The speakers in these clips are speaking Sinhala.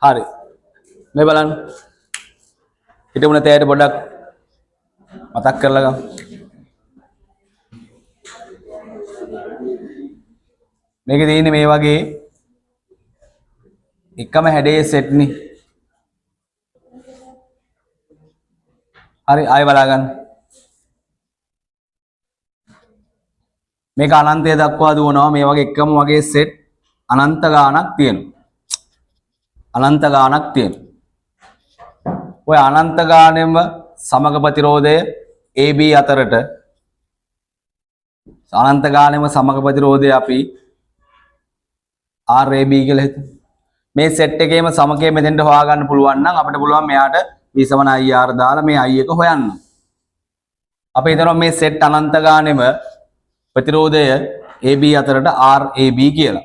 හරි. මේ බලන්න. හිතමුණ තෑයට පොඩ්ඩක් මතක් කරලා ගමු. මේකේ තියෙන්නේ මේ වගේ එකම හැඩයේ සෙට් නේ. හරි ආයෙ බලා ගන්න. මේක අනන්තය දක්වා දුවනවා මේ වගේ එකම වගේ සෙට් අනන්ත ගාණක් තියෙනවා. අනන්ත ගාණක් තියෙනවා. ඔය අනන්ත ගාණයෙම සමග ප්‍රතිරෝධය AB අතරට අනන්ත ගාණයෙම සමග ප්‍රතිරෝධය අපි RAB කියලා හිතමු. මේ සෙට් එකේම සමකය මෙතෙන්ට හොයාගන්න පුළුවන් නම් අපිට පුළුවන් මෙයාට V = IR දාලා මේ I එක හොයන්න. අපි හිතනවා මේ සෙට් අනන්ත ගාණයෙම ප්‍රතිරෝධය AB අතරට RAB කියලා.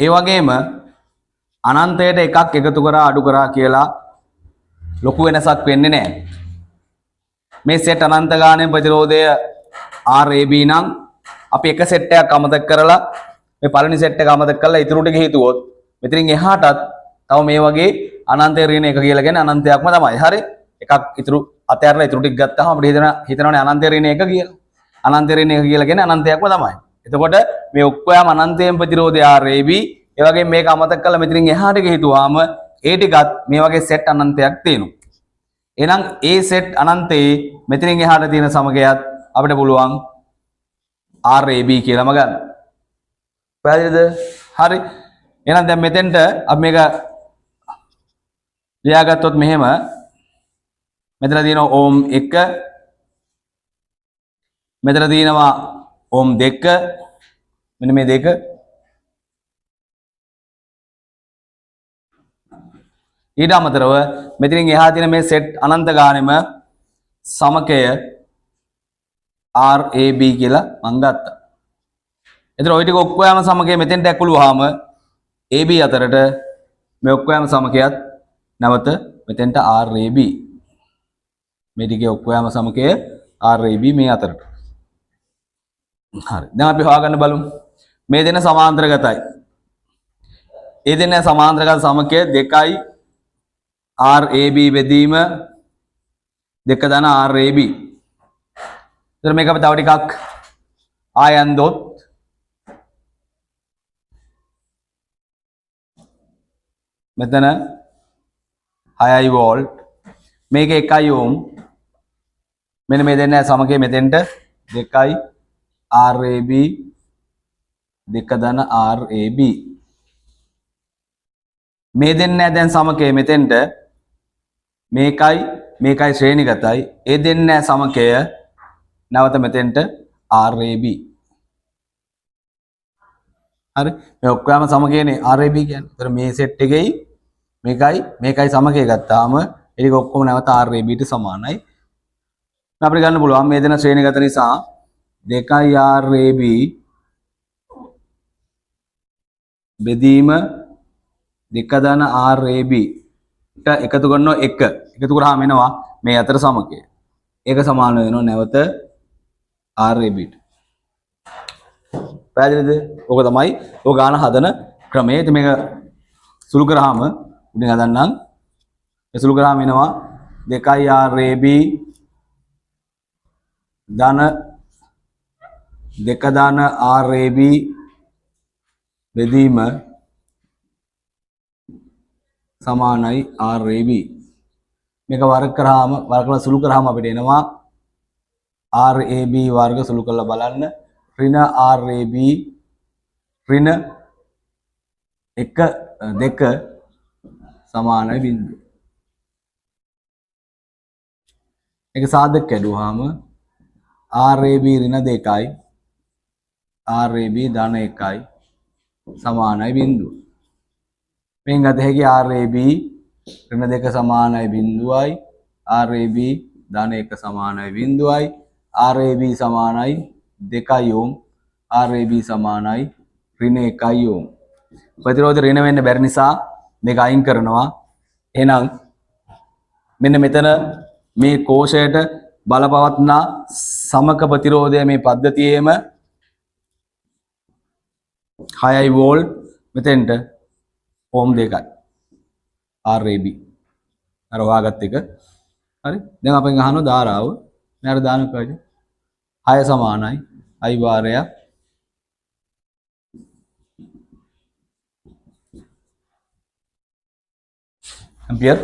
ඒ වගේම අනන්තයට එකක් එකතු කරා අඩු කරා කියලා ලොකු වෙනසක් වෙන්නේ නැහැ. මේ සෙට් අනන්ත ගාණයෙන් ප්‍රතිරෝධය RAB නම් අපි එක සෙට් එකක් අමතක කරලා මේ පළවෙනි සෙට් එක අමතක කරලා ඉතුරු ටික හිතුවොත් මෙතනින් එහාටත් තව මේ වගේ අනන්තය ඍණ එක කියලා කියන්නේ අනන්තයක්ම තමයි. හරි. එකක් ඉතුරු අතහැරලා ඉතුරු ටික ගත්තාම අපිට හිතනවානේ අනන්තය ඍණ එක කියලා. අනන්තය ඍණ එක කියලා කියන්නේ අනන්තයක්ම තමයි. එතකොට මේ ඔක්කොම අනන්තයෙන් ප්‍රතිරෝධය RAB ඒ වගේ මේක අමතක කරලා මෙතනින් එහාට ගිහිතුවාම ඒ ටිකත් මේ වගේ සෙට් අනන්තයක් තියෙනවා. එහෙනම් ඒ සෙට් අනන්තයේ මෙතනින් එහාට තියෙන සමගයත් අපිට පුළුවන් RAB කියලාම ගන්න. පැහැදිලිද? හරි. එහෙනම් දැන් මෙතෙන්ට අපි මේක ලියාගත්තොත් මෙහෙම මෙතන තියෙනවා ඕම් 1 මෙතන තියෙනවා ඕම් 2 මෙන්න මේ දෙක ඊට අමතරව මෙතනින් එහා තියෙන මේ සෙට් අනන්ත ගානෙම සමකය RAB කියලා මම ගත්තා. එතන ওই ටික ඔක්කොම සමකය මෙතෙන්ට ඇකුළුවාම AB අතරට මේ ඔක්කොම සමකයත් නැවත මෙතෙන්ට RAB. මේ ටිකේ ඔක්කොම සමකය RAB මේ අතරට. හරි. දැන් අපි හොයාගන්න බලමු. මේ දෙන සමාන්තරගතයි. ඒ දෙන සමාන්තරගත සමකය 2යි RAB බෙදීම 2 ධන RAB. එතන මේක අපි තව ටිකක් ආයන් දොත් මෙතන 6යි වෝල්ට් මේක 1යි ඕම් මෙන්න මේ දෙන්න සමකය මෙතෙන්ට 2යි RAB 2 ධන RAB මේ දෙන්න දැන් සමකය මෙතෙන්ට මේකයි ශ්‍රේණිගතයි ඒ දෙන්න සමකය නැවත මෙතෙන්ට RAB. හරි. මේ ඔක්කොම සමකයනේ RAB කියන්නේ. ඒතර මේ සෙට් එකේයි මේකයි සමකය ගත්තාම ඒක ඔක්කොම නැවත RAB ට සමානයි. අපිට ගන්න පුළුවන් මේ දෙන ශ්‍රේණිගත නිසා 2යි RAB බෙදීම 2 ධන RAB ට එකතු කරනවා 1. එකතු කරාම එනවා මේ අතර සමකය. ඒක සමාන වෙනවා නැවත RAB ට. පැහැදිලිද? ඕක තමයි ඔය ගාන හදන ක්‍රමය. ඉතින් මේක සුළු කරාම උඩින් හදන්නම්. ඒ සුළු කරාම එනවා 2යි RAB ධන 2 ධන RAB බෙදීම සමානයි RAB. මේක වර්ග කරලා සුළු කරාම අපිට එනවා RAB වර්ග සුළු කරලා බලන්න ඍණ RAB ඍණ 1 2 සමානයි බිංදුව. ඒක සාධක කැඩුවාම RAB ඍණ 2යි RAB ධන 1යි සමානයි බිංදුව. මෙන් ගත හැකි RAB ඍණ 2 සමානයි බිංදුවයි RAB ධන 1 සමානයි බිංදුවයි RAB සමානයි 2යි ඕම් RAB සමානයි ඍණ 1යි ඕම්. ප්‍රතිරෝධ ඍණ වෙන්න බැරි නිසා මේක අයින් කරනවා. එහෙනම් මෙන්න මෙතන මේ කෝෂයට බලපවත්නා සමක ප්‍රතිරෝධය මේ පද්ධතියේම 6යි වෝල්ට් මෙතෙන්ට ඕම් 2යි RAB අර හොයාගත්ත එක හරි දැන් අපෙන් අහනවා ධාරාව මෙයාට දාන්න කොයිද 6 සමානයි I වාරය ඇම්පියර්